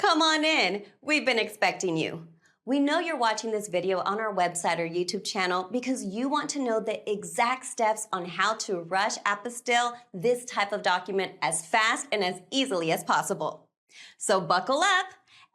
Come on in. We've been expecting you. We know you're watching this video on our website or YouTube channel because you want to know the exact steps on how to rush apostille this type of document as fast and as easily as possible. So buckle up,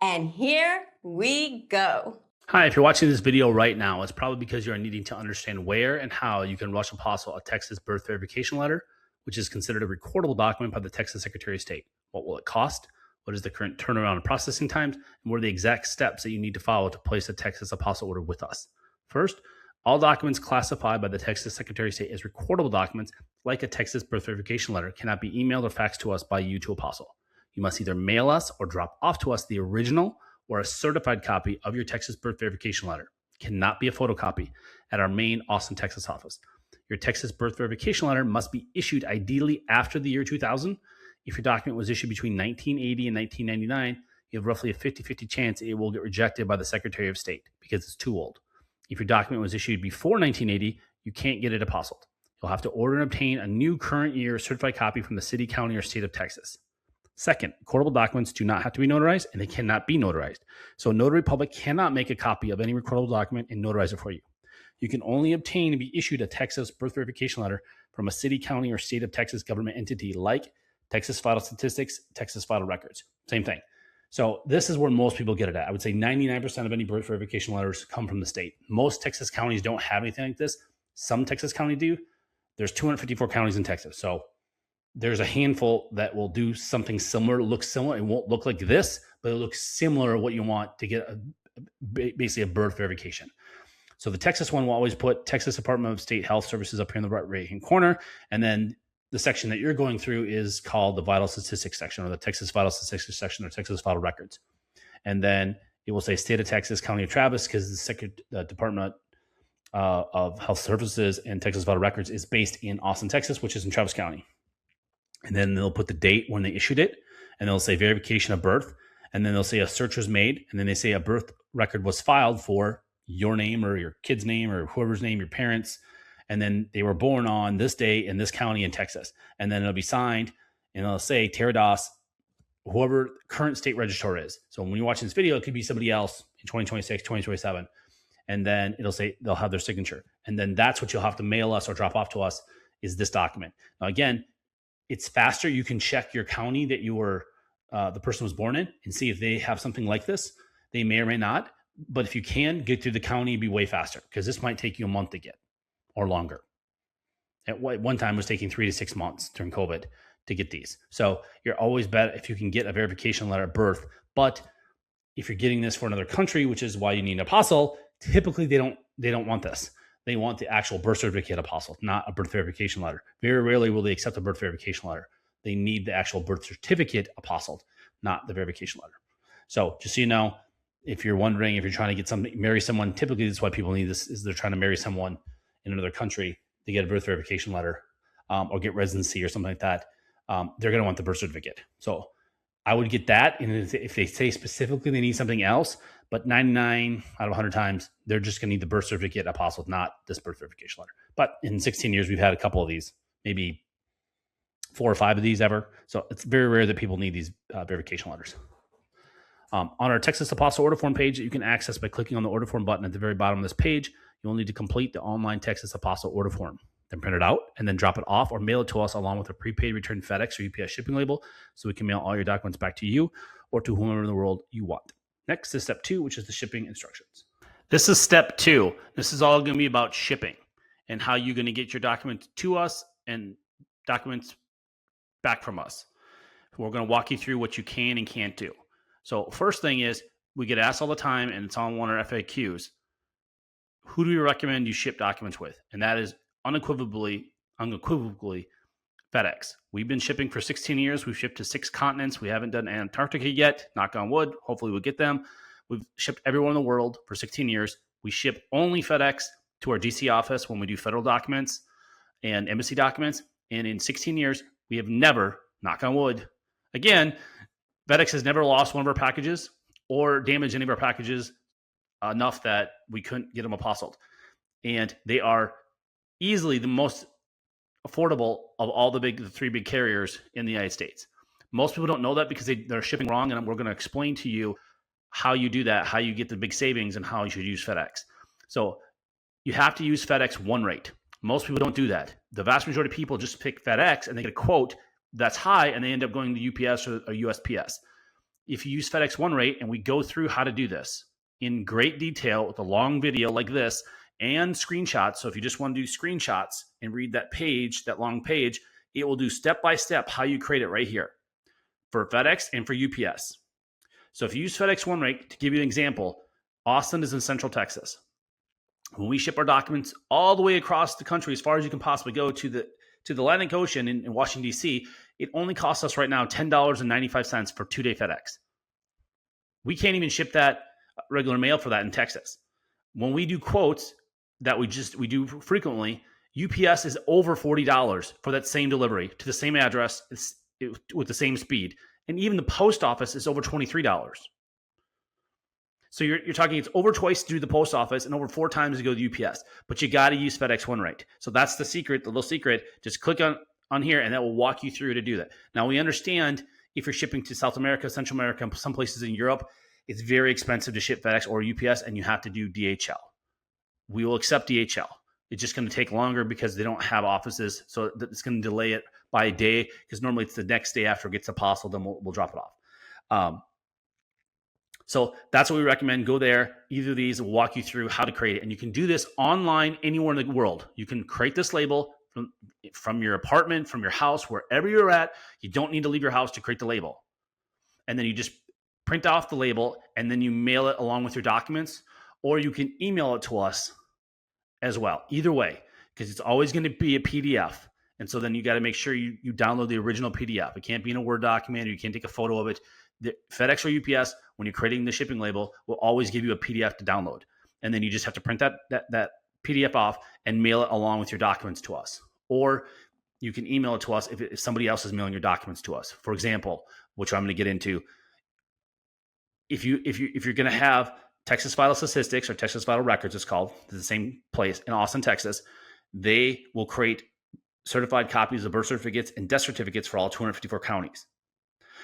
and here we go. Hi, if you're watching this video right now, it's probably because you are needing to understand where and how you can rush Apostille a Texas birth verification letter, which is considered a recordable document by the Texas Secretary of State. What will it cost? What is the current turnaround and processing times? And what are the exact steps that you need to follow to place a Texas Apostille order with us? First, all documents classified by the Texas Secretary of State as recordable documents, like a Texas birth verification letter, cannot be emailed or faxed to us by you to Apostille. You must either mail us or drop off to us the original or a certified copy of your Texas birth verification letter. It cannot be a photocopy at our main Austin, Texas office. Your Texas birth verification letter must be issued ideally after the year 2000. If your document was issued between 1980 and 1999, you have roughly a 50-50 chance it will get rejected by the Secretary of State because it's too old. If your document was issued before 1980, you can't get it apostilled. You'll have to order and obtain a new current year certified copy from the city, county, or state of Texas. Second, recordable documents do not have to be notarized, and they cannot be notarized. So a notary public cannot make a copy of any recordable document and notarize it for you. You can only obtain and be issued a Texas birth verification letter from a city, county, or state of Texas government entity like Texas Vital Statistics, Texas Vital Records. Same thing. So this is where most people get it at. I would say 99% of any birth verification letters come from the state. Most Texas counties don't have anything like this. Some Texas counties do. There's 254 counties in Texas. So there's a handful that will do something similar, look similar. It won't look like this, but it looks similar to what you want to get basically a birth verification. So the Texas one will always put Texas Department of State Health Services up here in the right-hand corner. And then the section that you're going through is called the Vital Statistics section, or the Texas Vital Statistics section, or Texas Vital Records. And then it will say State of Texas, County of Travis, because the Department of Health Services and Texas Vital Records is based in Austin, Texas, which is in Travis County. And then they'll put the date when they issued it, and they'll say verification of birth, and then they'll say a search was made, and then they say a birth record was filed for your name or your kid's name or whoever's name, your parents, and then they were born on this day in this county in Texas. And then it'll be signed, and it'll say Terados, whoever current state registrar is. So when you're watching this video, it could be somebody else in 2026, 2027. And then it'll say they'll have their signature. And then that's what you'll have to mail us or drop off to us is this document. Now, again, it's faster. You can check your county that you were, the person was born in, and see if they have something like this. They may or may not. But if you can get through the county, it'd be way faster, because this might take you a month to get or longer. At one time, it was taking 3 to 6 months during COVID to get these. So you're always better if you can get a verification letter at birth. But if you're getting this for another country, which is why you need an apostille, typically they don't want this. They want the actual birth certificate apostille, not a birth verification letter. Very rarely will they accept a birth verification letter. They need the actual birth certificate apostilled, not the verification letter. So just so you know, if you're wondering, if you're trying to get marry someone, typically that's why people need this, is they're trying to marry someone in another country to get a birth verification letter or get residency or something like that. They're going to want the birth certificate. So I would get that. And if they say specifically they need something else, but 99 out of 100 times, they're just going to need the birth certificate apostille, not this birth verification letter. But in 16 years, we've had a couple of these, maybe 4 or 5 of these ever. So it's very rare that people need these verification letters. On our Texas Apostille order form page that you can access by clicking on the order form button at the very bottom of this page, you'll need to complete the online Texas Apostille order form, then print it out and then drop it off or mail it to us along with a prepaid return FedEx or UPS shipping label, so we can mail all your documents back to you or to whomever in the world you want. Next is step 2, which is the shipping instructions. This is step 2. This is all going to be about shipping and how you're going to get your documents to us and documents back from us. We're going to walk you through what you can and can't do. So first thing is, we get asked all the time, and it's on one of our FAQs, who do you recommend you ship documents with? And that is unequivocally FedEx. We've been shipping for 16 years. We've shipped to 6 continents. We haven't done Antarctica yet. Knock on wood. Hopefully we'll get them. We've shipped everywhere in the world for 16 years. We ship only FedEx to our DC office when we do federal documents and embassy documents. And in 16 years, we have never, knock on wood, again, FedEx has never lost one of our packages or damaged any of our packages enough that we couldn't get them apostilled. And they are easily the most affordable of all the 3 big carriers in the United States. Most people don't know that because they're shipping wrong, and we're going to explain to you how you do that, how you get the big savings, and how you should use FedEx. So you have to use FedEx one rate. Most people don't do that. The vast majority of people just pick FedEx and they get a quote that's high, and they end up going to UPS or USPS. If you use FedEx one rate, and we go through how to do this in great detail with a long video like this and screenshots. So if you just want to do screenshots and read that page, that long page, it will do step by step how you create it right here for FedEx and for UPS. So if you use FedEx one rate, to give you an example, Austin is in Central Texas. When we ship our documents all the way across the country, as far as you can possibly go to the Atlantic Ocean in Washington, D.C., it only costs us right now $10.95 for 2-day FedEx. We can't even ship that regular mail for that in Texas. When we do quotes that we do frequently, UPS is over $40 for that same delivery to the same address with the same speed. And even the post office is over $23. So you're talking it's over twice to do the post office and over 4 times to go to UPS. But you got to use FedEx one rate. So that's the secret, the little secret. Just click on here, and that will walk you through to do that. Now, we understand if you're shipping to South America, Central America, and some places in Europe, it's very expensive to ship FedEx or UPS, and you have to do DHL. We will accept DHL. It's just going to take longer because they don't have offices. So it's going to delay it by a day, because normally it's the next day after it gets to Paso, then we'll drop it off. So that's what we recommend. Go there. Either of these will walk you through how to create it. And you can do this online anywhere in the world. You can create this label from your apartment, from your house, wherever you're at. You don't need to leave your house to create the label. And then you just print off the label, and then you mail it along with your documents, or you can email it to us as well. Either way, because it's always going to be a PDF. And so then you got to make sure you download the original PDF. It can't be in a Word document, or you can't take a photo of it. The FedEx or UPS, when you're creating the shipping label, will always give you a PDF to download. And then you just have to print that PDF off and mail it along with your documents to us. Or you can email it to us if somebody else is mailing your documents to us. For example, which I'm going to get into, if you're going to have Texas Vital Statistics or Texas Vital Records, it's called, it's the same place in Austin, Texas, they will create certified copies of birth certificates and death certificates for all 254 counties.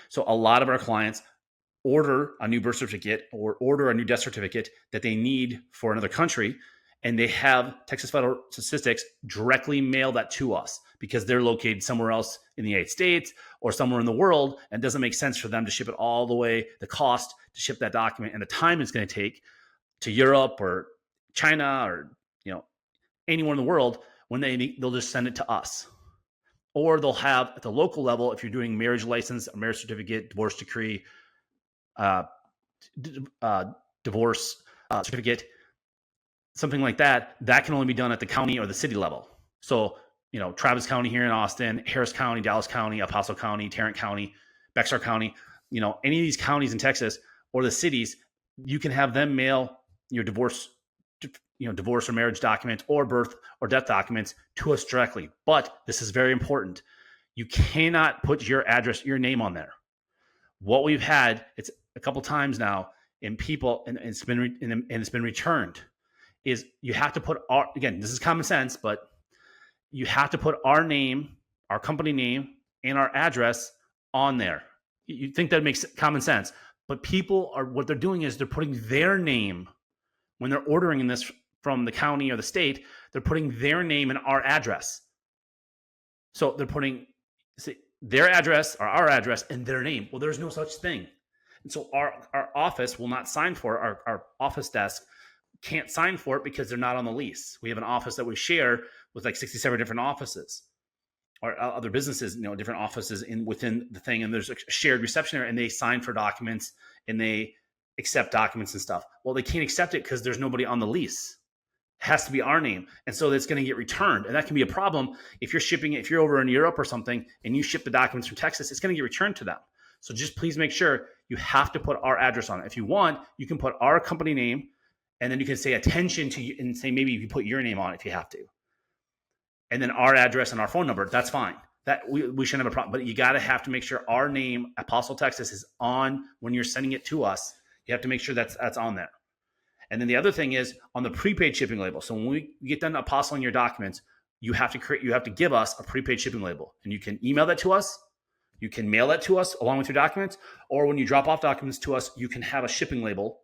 So a lot of our clients order a new birth certificate or order a new death certificate that they need for another country, and they have Texas Vital Statistics directly mail that to us because they're located somewhere else in the United States or somewhere in the world, and it doesn't make sense for them to ship it all the way, the cost to ship that document and the time it's going to take to Europe or China or anywhere in the world, when they'll just send it to us. Or they'll have at the local level, if you're doing marriage license, a marriage certificate, divorce decree, divorce certificate, something like that, that can only be done at the county or the city level. So, Travis County here in Austin, Harris County, Dallas County, El Paso County, Tarrant County, Bexar County, any of these counties in Texas or the cities, you can have them mail your divorce or marriage documents or birth or death documents to us directly. But this is very important. You cannot put your address, your name on there. What we've had, it's a couple times now, and it's been returned, is you have to put again, this is common sense, but you have to put our name, our company name, and our address on there. You think that makes common sense, but what they're doing is they're putting their name when they're ordering this from the county or the state. They're putting their name and our address. So they're putting their address or our address and their name. Well, there's no such thing. And so our office will not sign for it. Our office desk can't sign for it because they're not on the lease. We have an office that we share with like 67 different offices or other businesses, different offices within the thing. And there's a shared reception there, and they sign for documents and they accept documents and stuff. Well, they can't accept it because there's nobody on the lease. It has to be our name. And so it's going to get returned. And that can be a problem if you're shipping it, if you're over in Europe or something and you ship the documents from Texas, it's going to get returned to them. So just please make sure you have to put our address on it. If you want, you can put our company name, and then you can say attention to you and say, maybe you can put your name on it if you have to. And then our address and our phone number, that's fine. That we shouldn't have a problem. But you got to have to make sure our name, Apostille Texas, is on when you're sending it to us. You have to make sure that's on there. And then the other thing is on the prepaid shipping label. So when we get done apostling your documents, you have to give us a prepaid shipping label, and you can email that to us. You can mail that to us along with your documents, or when you drop off documents to us, you can have a shipping label,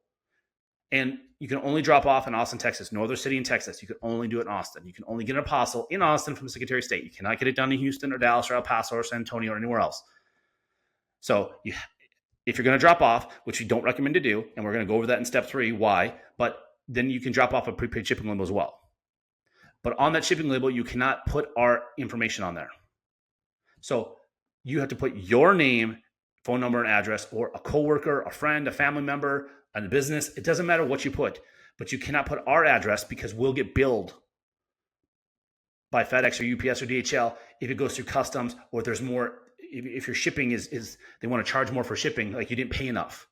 and you can only drop off in Austin, Texas, no other city in Texas. You can only do it in Austin. You can only get an Apostille in Austin from the Secretary of State. You cannot get it done in Houston or Dallas or El Paso or San Antonio or anywhere else. So if you're going to drop off, which we don't recommend to do, and we're going to go over that in step 3, why, but then you can drop off a prepaid shipping label as well. But on that shipping label, you cannot put our information on there. So you have to put your name, phone number, and address, or a coworker, a friend, a family member, a business. It doesn't matter what you put, but you cannot put our address because we'll get billed by FedEx or UPS or DHL if it goes through customs, or if there's more, if your shipping is they want to charge more for shipping, like you didn't pay enough.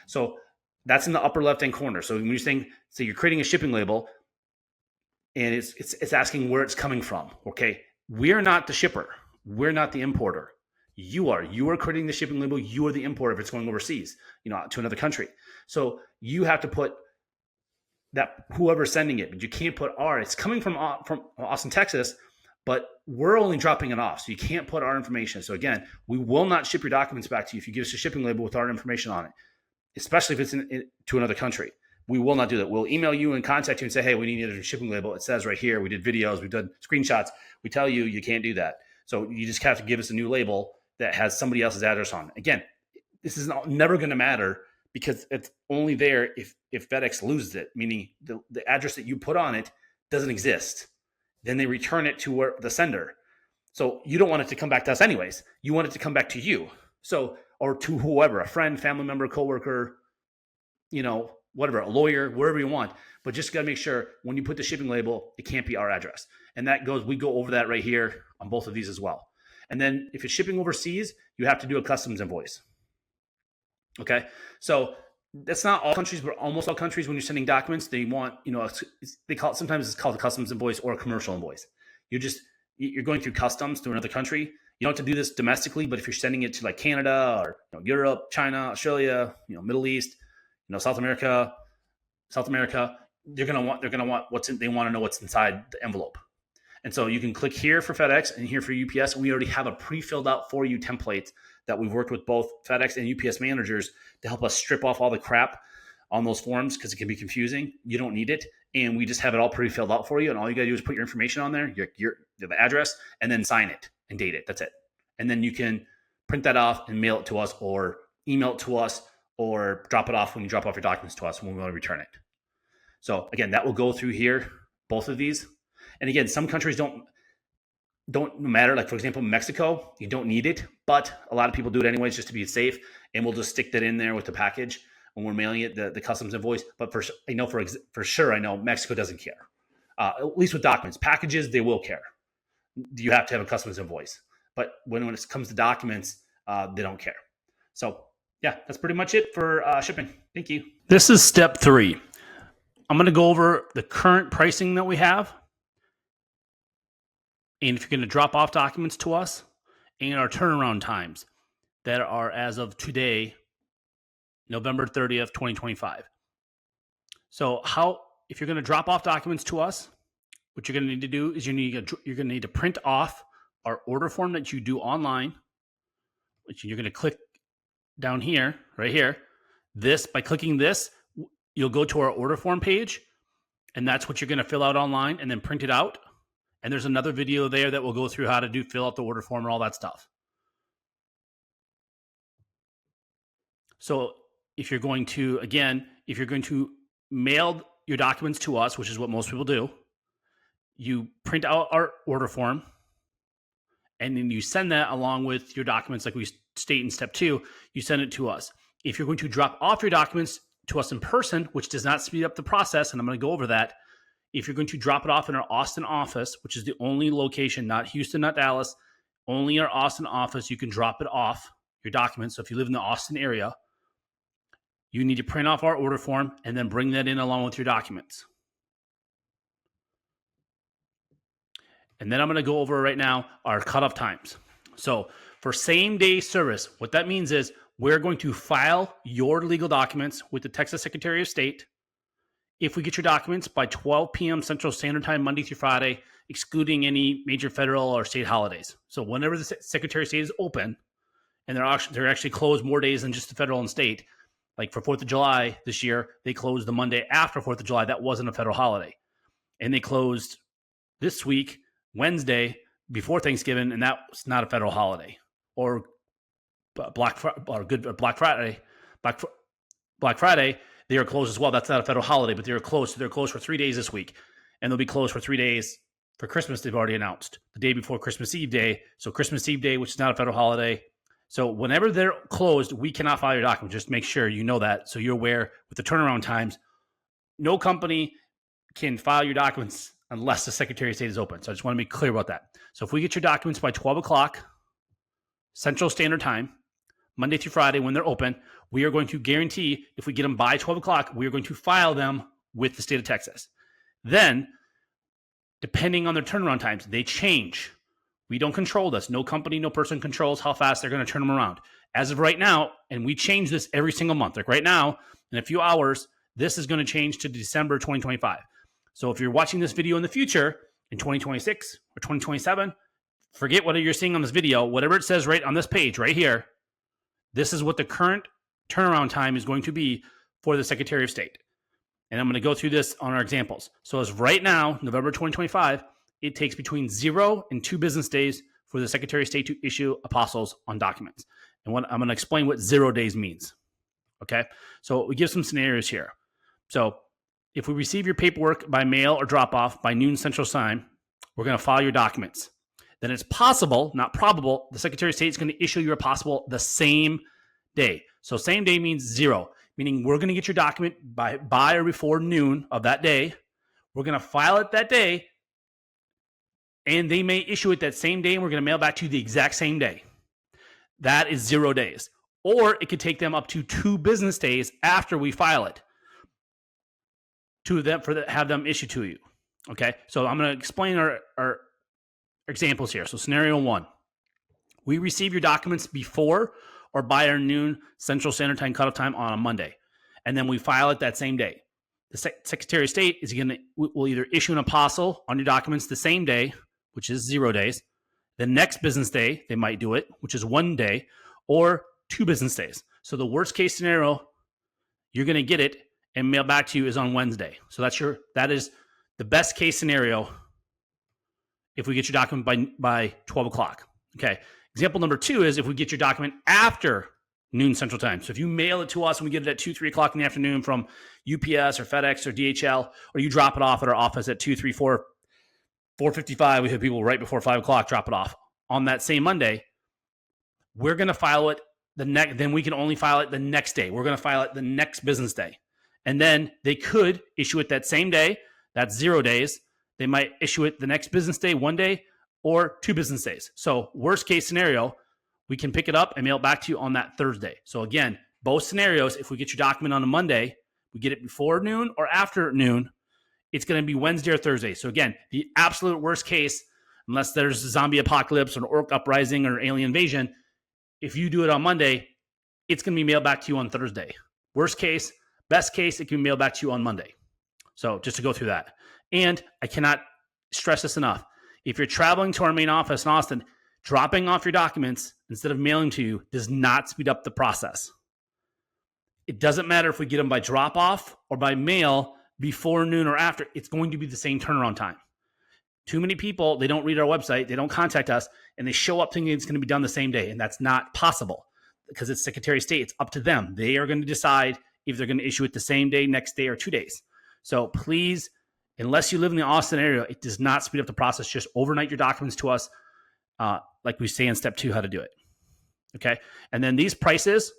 So that's in the upper left-hand corner. So when you're saying, so you're creating a shipping label, and it's asking where it's coming from. Okay, we're not the shipper. We're not the importer. You are. You are creating the shipping label. You are the importer if it's going overseas, to another country. So you have to put that whoever's sending it, but you can't put our. It's coming from Austin, Texas, but we're only dropping it off. So you can't put our information. So again, we will not ship your documents back to you if you give us a shipping label with our information on it, especially if it's to another country. We will not do that. We'll email you and contact you and say, hey, we need a shipping label. It says right here, we did videos, we've done screenshots. We tell you, you can't do that. So you just have to give us a new label that has somebody else's address on. Again, this is never going to matter because it's only there if FedEx loses it, meaning the address that you put on it doesn't exist. Then they return it to the sender. So you don't want it to come back to us anyways. You want it to come back to you. So, or to whoever, a friend, family member, coworker, whatever, a lawyer, wherever you want. But just got to make sure when you put the shipping label, it can't be our address. And we go over that right here on both of these as well. And then if it's shipping overseas, you have to do a customs invoice. Okay. So that's not all countries, but almost all countries, when you're sending documents, they want, they call it, sometimes it's called a customs invoice or a commercial invoice. You're going through customs to another country. You don't have to do this domestically, but if you're sending it to like Canada or Europe, China, Australia, Middle East, South America, they're going to want they want to know what's inside the envelope. And so you can click here for FedEx and here for UPS. And we already have a pre-filled out for you template that we've worked with both FedEx and UPS managers to help us strip off all the crap on those forms because it can be confusing. You don't need it. And we just have it all pre-filled out for you. And all you got to do is put your information on there, the address, and then sign it and date it. That's it. And then you can print that off and mail it to us or email it to us or drop it off when you drop off your documents to us when we want to return it. So again, that will go through here, both of these. And again, some countries don't matter. Like for example, Mexico, you don't need it, but a lot of people do it anyways just to be safe. And we'll just stick that in there with the package when we're mailing it, the customs invoice. But for sure, I know Mexico doesn't care. At least with documents, packages, they will care. You have to have a customs invoice. But when it comes to documents, they don't care. So yeah, that's pretty much it for shipping. Thank you. This is step 3. I'm going to go over the current pricing that we have. And if you're going to drop off documents to us, and our turnaround times that are as of today, November 30th, 2025. So if you're going to drop off documents to us, what you're going to need to do is you're going to need to print off our order form that you do online, which you're going to click down here, right here. By clicking this, you'll go to our order form page, and that's what you're going to fill out online and then print it out. And there's another video there that will go through how to fill out the order form and all that stuff. So if you're going to mail your documents to us, which is what most people do, you print out our order form and then you send that along with your documents like we state in step 2, you send it to us. If you're going to drop off your documents to us in person, which does not speed up the process, and I'm going to go over that, if you're going to drop it off in our Austin office, which is the only location, not Houston, not Dallas, only our Austin office, you can drop it off, your documents. So if you live in the Austin area, you need to print off our order form and then bring that in along with your documents. And then I'm going to go over right now our cutoff times. So for same day service, what that means is we're going to file your legal documents with the Texas Secretary of State if we get your documents by 12 p.m. Central Standard Time, Monday through Friday, excluding any major federal or state holidays. So whenever the Secretary of State is open, and they're actually closed more days than just the federal and state. Like for 4th of July this year, they closed the Monday after 4th of July. That wasn't a federal holiday. And they closed this week, Wednesday, before Thanksgiving, and that was not a federal holiday. Or Black Friday, they are closed as well. That's not a federal holiday, but they are closed. So they're closed for 3 days this week, and they'll be closed for 3 days for Christmas. They've already announced the day before Christmas Eve Day. So Christmas Eve Day, which is not a federal holiday. So whenever they're closed, we cannot file your document. Just make sure you know that, so you're aware with the turnaround times. No company can file your documents unless the Secretary of State is open. So I just want to be clear about that. So if we get your documents by 12 o'clock Central Standard Time, Monday through Friday when they're open, we are going to guarantee if we get them by 12 o'clock, we are going to file them with the state of Texas. Then, depending on their turnaround times, they change. We don't control this. No company, no person controls how fast they're going to turn them around. As of right now, and we change this every single month. Like right now, in a few hours, this is going to change to December 2025. So if you're watching this video in the future, in 2026 or 2027, forget what you're seeing on this video. Whatever it says right on this page right here, this is what the current turnaround time is going to be for the Secretary of State. And I'm going to go through this on our examples. So as right now, November 2025, it takes between 0 and 2 business days for the Secretary of State to issue apostils on documents. And I'm going to explain what 0 days means. Okay? So we give some scenarios here. So if we receive your paperwork by mail or drop off by noon Central Time, we're going to file your documents. Then it's possible, not probable, the Secretary of State is going to issue your apostille the same day. So same day means 0, meaning we're going to get your document by or before noon of that day. We're going to file it that day, and they may issue it that same day, and we're going to mail back to you the exact same day. That is 0 days. Or it could take them up to 2 business days after we file it to them have them issued to you. Okay, so I'm going to explain our examples here. So scenario 1, we receive your documents before or by our noon Central Standard Time cutoff time on a Monday, and then we file it that same day. The Secretary of State will either issue an apostille on your documents the same day, which is 0 days. The next business day, they might do it, which is 1 day, or 2 business days. So the worst case scenario, you're going to get it and mail back to you is on Wednesday. So that is the best case scenario if we get your document by 12 o'clock. Okay. Example number 2 is if we get your document after noon Central Time. So if you mail it to us and we get it at 2, 3 o'clock in the afternoon from UPS or FedEx or DHL, or you drop it off at our office at 2, 3, 4, 4:55, we have people right before 5 o'clock drop it off on that same Monday, we're going to file it then we can only file it the next day. We're going to file it the next business day. And then they could issue it that same day. That's 0 days. They might issue it the next business day, 1 day, or 2 business days. So worst case scenario, we can pick it up and mail it back to you on that Thursday. So again, both scenarios, if we get your document on a Monday, we get it before noon or after noon, it's going to be Wednesday or Thursday. So again, the absolute worst case, unless there's a zombie apocalypse or an orc uprising or alien invasion, if you do it on Monday, it's going to be mailed back to you on Thursday. Worst case, best case, it can be mailed back to you on Monday. So just to go through that. And I cannot stress this enough. If you're traveling to our main office in Austin, dropping off your documents instead of mailing to you does not speed up the process. It doesn't matter if we get them by drop off or by mail before noon or after. It's going to be the same turnaround time. Too many people, they don't read our website, they don't contact us, and they show up thinking it's going to be done the same day. And that's not possible because it's Secretary of State. It's up to them. They are going to decide if they're going to issue it the same day, next day, or 2 days. So please, unless you live in the Austin area, it does not speed up the process. Just overnight your documents to us, like we say in step 2, how to do it. Okay. And then these prices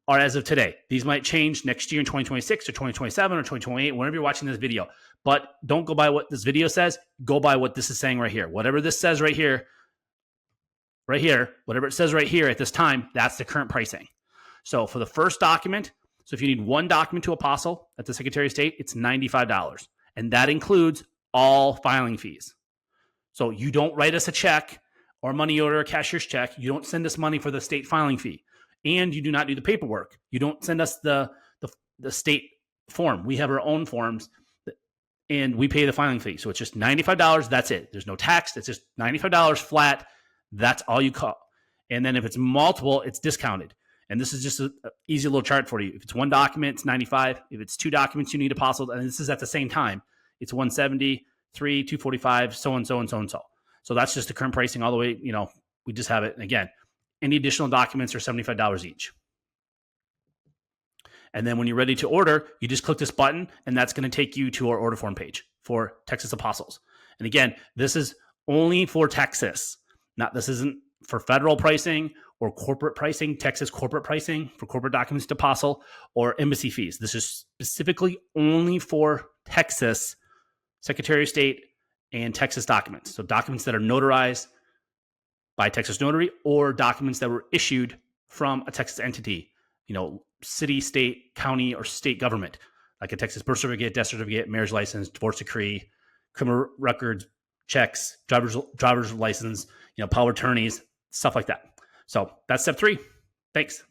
are as of today. These might change next year in 2026 or 2027 or 2028, whenever you're watching this video. But don't go by what this video says. Go by what this is saying right here. Whatever this says right here, whatever it says right here at this time, that's the current pricing. So for the first document, so if you need 1 document to apostille at the Secretary of State, it's $95. And that includes all filing fees. So you don't write us a check or money order, a cashier's check. You don't send us money for the state filing fee. And you do not do the paperwork. You don't send us the state form. We have our own forms, and we pay the filing fee. So it's just $95. That's it. There's no tax. It's just $95 flat. That's all you call. And then if it's multiple, it's discounted. And this is just an easy little chart for you. If it's one document, it's 95. If it's two documents, you need apostille. And this is at the same time. It's 170, 3, 245, so and so and so and so. So that's just the current pricing all the way. We just have it. And again, any additional documents are $75 each. And then when you're ready to order, you just click this button, and that's going to take you to our order form page for Texas Apostles. And again, this is only for Texas. This isn't for federal pricing or corporate pricing, Texas corporate pricing for corporate documents to apostille or embassy fees. This is specifically only for Texas Secretary of State and Texas documents. So documents that are notarized by Texas notary or documents that were issued from a Texas entity, city, state, county, or state government, like a Texas birth certificate, death certificate, marriage license, divorce decree, criminal records, checks, driver's license, power of attorneys, stuff like that. So that's step 3. Thanks.